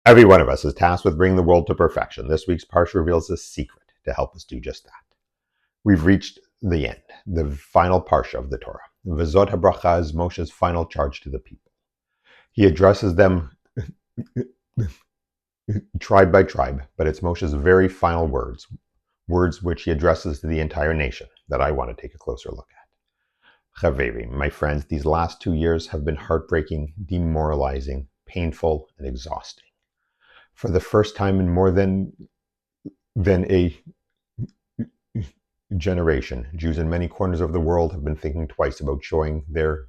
Every one of us is tasked with bringing the world to perfection. This week's Parashah reveals a secret to help us do just that. We've reached the end, the final Parashah of the Torah. VZot HaBerachah is Moshe's final charge to the people. He addresses them tribe by tribe, but it's Moshe's very final words which he addresses to the entire nation, that I want to take a closer look at. Chaveri, my friends, these last 2 years have been heartbreaking, demoralizing, painful, and exhausting. For the first time in more than a generation, Jews in many corners of the world have been thinking twice about showing their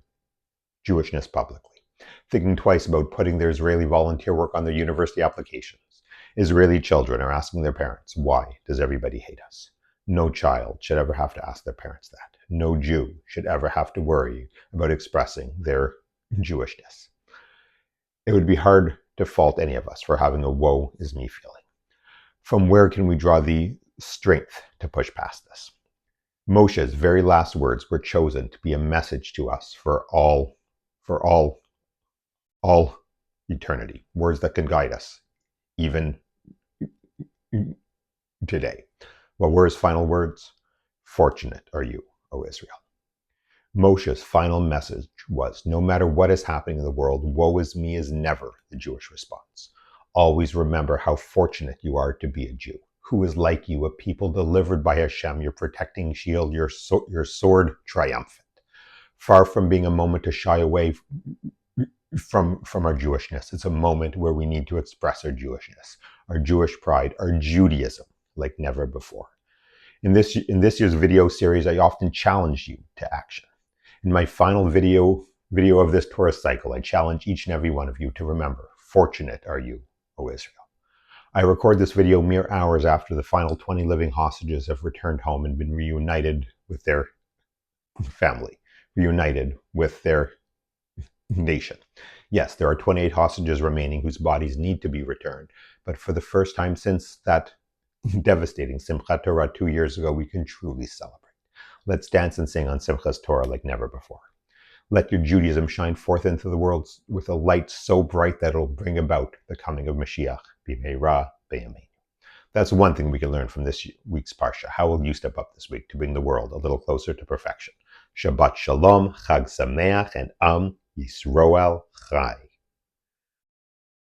Jewishness publicly, thinking twice about putting their Israeli volunteer work on their university applications. Israeli children are asking their parents, why does everybody hate us? No child should ever have to ask their parents that. No Jew should ever have to worry about expressing their Jewishness. It would be hard to fault any of us for having a woe is me feeling. From where can we draw the strength to push past this? Moshe's very last words were chosen to be a message to us for all eternity. Words that can guide us, even today. What were his final words? Fortunate are you, O Israel. Moshe's final message was, no matter what is happening in the world, woe is me is never the Jewish response. Always remember how fortunate you are to be a Jew. Who is like you, a people delivered by Hashem, your protecting shield, your sword triumphant. Far from being a moment to shy away from our Jewishness, it's a moment where we need to express our Jewishness, our Jewish pride, our Judaism, like never before. In this year's video series, I often challenge you to action. In my final video of this Torah cycle, I challenge each and every one of you to remember, fortunate are you, O Israel. I record this video mere hours after the final 20 living hostages have returned home and been reunited with their family, reunited with their nation. Yes, there are 28 hostages remaining whose bodies need to be returned, but for the first time since that devastating Simchat Torah 2 years ago, we can truly celebrate. Let's dance and sing on Simchas Torah like never before. Let your Judaism shine forth into the world with a light so bright that it'll bring about the coming of Mashiach, b'meira b'yameinu. That's one thing we can learn from this week's Parsha. How will you step up this week to bring the world a little closer to perfection? Shabbat Shalom, Chag Sameach, and Am Yisroel Chai.